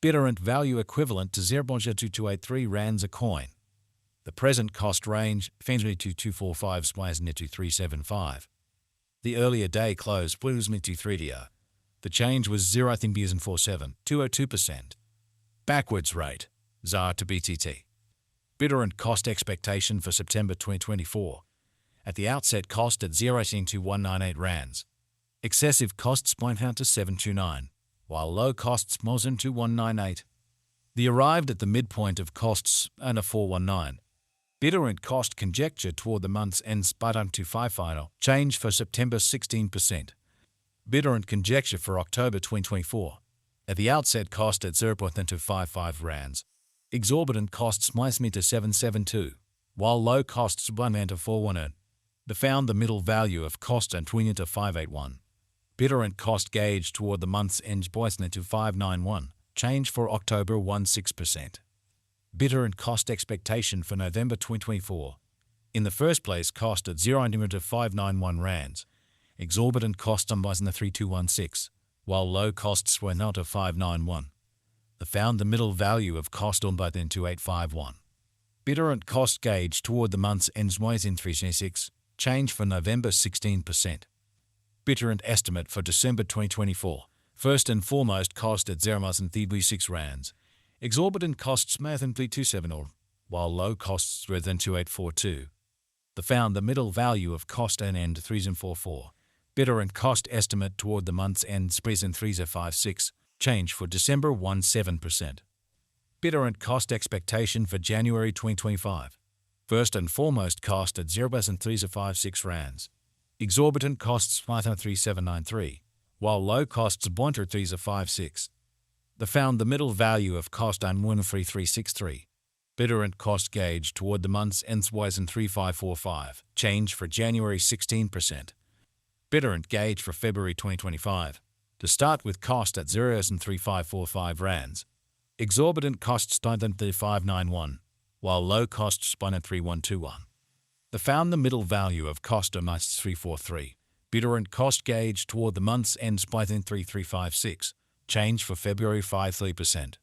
Bittorrent value equivalent to 0.2283 rands a coin. The present cost range, 245 to 375. The earlier day close was 3 The change was 0.47, 202%. Backwards rate, ZAR to BTT. Bittorrent cost expectation for September 2024. At the outset cost at 0.2198 rands. Excessive costs point out to 729, while low costs mosen to 198. The arrived at the midpoint of costs and a 419. Bittorrent cost conjecture toward the month's end spot on 255 change for September 16%. Bittorrent conjecture for October 2024. At the outset cost at 0.255 rands. Exorbitant costs minus me to 772, while low costs 1 to 418. The found the middle value of cost and twin to 581. Bittorrent cost gauge toward the month's end poison to 591, change for October 16%. Bittorrent cost expectation for November 2024. In the first place cost at 0 to 591 rands. Exorbitant cost on the 3216, while low costs were not of 591. The found the middle value of cost on by then 2851. Bittorrent cost gauge toward the month's ends was in 326, change for November 16%. Bittorrent estimate for December 2024. First and foremost cost at 0.36 rands. Exorbitant costs mathin 327 while low costs were than 2842. The found the middle value of cost and end 3044. Bittorrent cost estimate toward the month's end sprees in 3056, change for December 17%. Bittorrent cost expectation for January 2025. First and foremost cost at 0.356 rands. Exorbitant costs 53793, while low costs 1.356. The found the middle value of cost on 13363. Bittorrent cost gauge toward the month's end was in 3545, change for January 16%. Bittorrent gauge for February 2025. To start with cost at 0.3545 rands. Exorbitant costs 591, while low costs spun at 3121. The found the middle value of cost on 343. Bittorrent cost gauge toward the month's end spun in 3356, change for February 53%.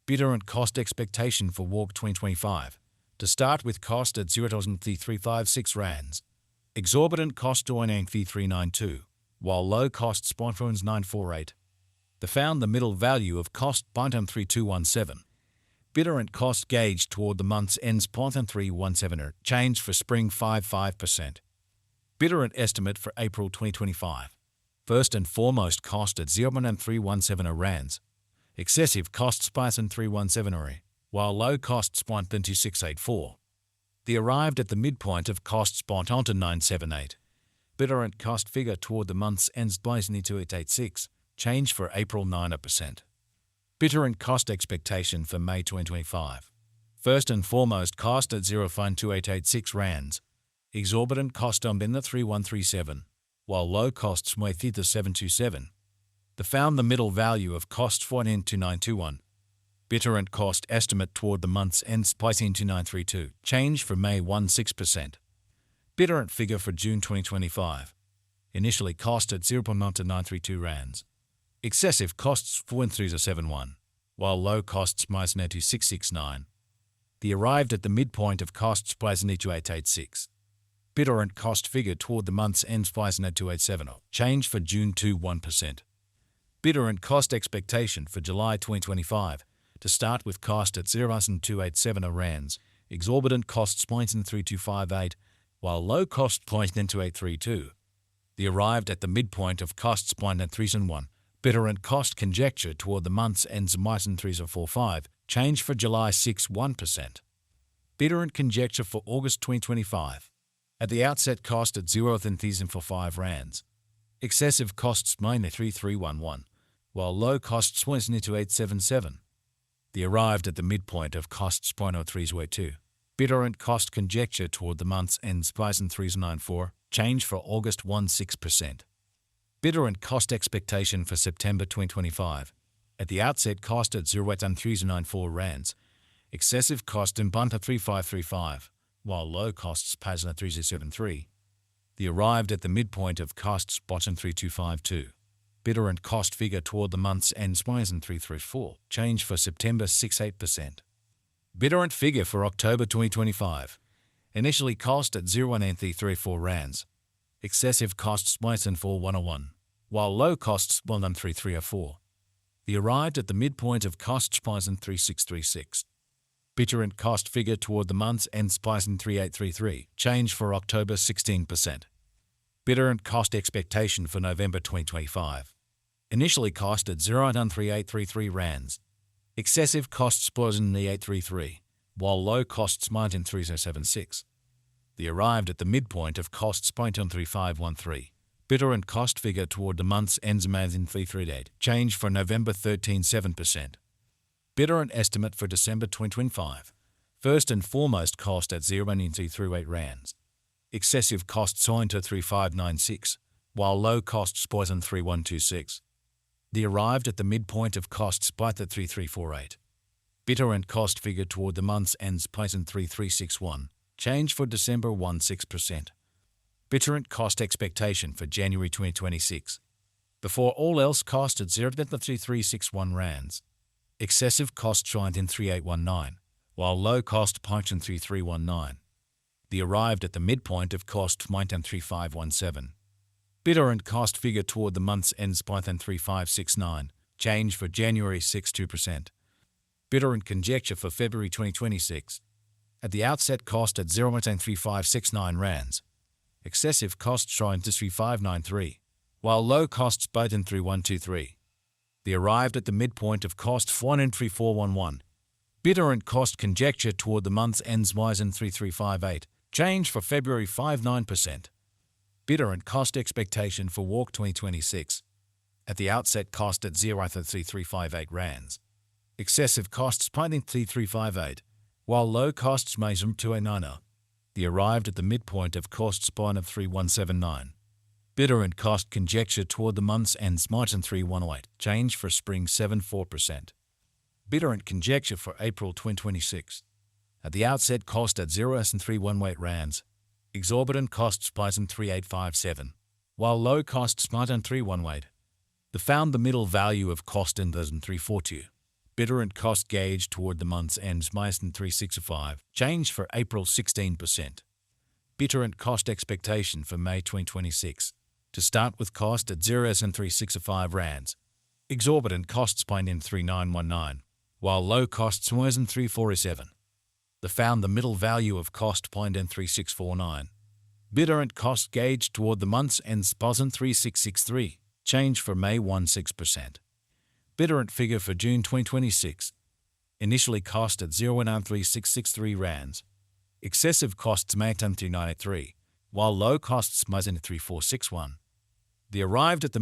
Bittorrent cost expectation for WARP 2025. To start with cost at 0.3356 rands. Exorbitant cost to 392, while low cost spot 948. The found the middle value of cost 3217. Bittorrent cost gauge toward the month's end spot 317 change for spring 55%. Bittorrent estimate for April 2025. First and foremost cost at 0.317 rands. Excessive costs price in 317, while low costs spot 2684. The arrived at the midpoint of cost spot onto 978. Bittorrent cost figure toward the month's ends price in 2886, change for April 9%. Bittorrent cost expectation for May 2025. First and foremost cost at 0.2886 rands. Exorbitant cost on bin the 3137, while low costs may theta 727. The found the middle value of cost 142921. Bittorrent cost estimate toward the month's end price in 2932, change for May 16%. Bittorrent figure for June 2025. Initially cost at 0.932 rands. Excessive costs 4.371, while low costs minus 2669. The arrived at the midpoint of costs price in 2886. Bittorrent cost figure toward the month's end price in 2870, change for June 1%. Bittorrent cost expectation for July 2025. To start with cost at 0.287 rands. Exorbitant costs points in 3258, while low cost points in 2832. The arrived at the midpoint of costs point at 301. Bittorrent cost conjecture toward the month's ends mice in 3045, change for July 1%. Bittorrent conjecture for August 2025. At the outset cost at 0.345 rands. Excessive costs minus 3311, while low costs points in 2877. The arrived at the midpoint of costs 0.0302. Bittorrent cost conjecture toward the month's ends price in 394, change for August 16%. Bittorrent cost expectation for September 2025. At the outset cost at 0.394 rands. Excessive cost in Bunta 3535, while low costs Pasna 3073. The arrived at the midpoint of costs bottom 3252. Bittorrent cost figure toward the month's end Smysen 334. Change for September 68%. Bittorrent figure for October 2025. Initially cost at 0.134 rands. Excessive costs Smysen 4101, while low costs 1.3304. The arrived at the midpoint of cost Smysen 3636. Bittorrent cost figure toward the month's end Smysen 3833. Change for October 16%. Bittorrent cost expectation for November 2025. Initially cost at 0.3833 rands. Excessive costs Smysen 833, while low costs Smysen 3076. The arrived at the midpoint of costs Smysen 3513. Bittorrent cost figure toward the month's end Smysen 338. Change for November 13.7%. Bittorrent estimate for December 2025. First and foremost cost at 0.338 rands. Excessive costs Smysen 3596, while low costs Smysen 3126. The arrived at the midpoint of costs Smysen 3348. Bittorrent cost figure toward the month's end Smysen 3361. Change for December 16%. Bittorrent cost expectation for January 2026. Before all else cost at 0.3361 rands. Excessive cost Smysen 3819, while low cost Smysen 3319. The arrived at the midpoint of cost Smysen 3517. Bittorrent cost figure toward the month's end Smysen 3569. Change for January 62%. Bittorrent conjecture for February 2026. At the outset cost at 0.3569 rands. Excessive cost Smysen 3593, while low costs Smysen 3123. The arrived at the midpoint of cost Smysen 3411. Bittorrent cost conjecture toward the month's end Smysen 3358. Change for February 59%. Bittorrent cost expectation for Walk 2026. At the outset cost at 0.3358 rands. Excessive costs Smysen 3358, while low costs Smysen 289. The arrived at the midpoint of cost Smysen 3179. Bittorrent cost conjecture toward the month's end Smysen 3108. Change for spring 74%. Bittorrent conjecture for April 2026. At the outset cost at 0.318 rands. Exorbitant cost Smysen 3857, while low cost Smysen 318. The found the middle value of cost in 342. Bittorrent cost gauge toward the month's end Smysen 365. Change for April 16%. Bittorrent cost expectation for May 2026. To start with cost at 0.365 rands. Exorbitant cost Smysen 3919, while low cost Smysen 347. The found the middle value of cost Smysen 3649. Bittorrent cost gauge toward the month's end Smysen 3663. Change for May 16%. Bittorrent figure for June 2026. Initially cost at 0.3663 rands. Excessive costs Smysen 3983, while low costs Smysen 3461. The arrived at the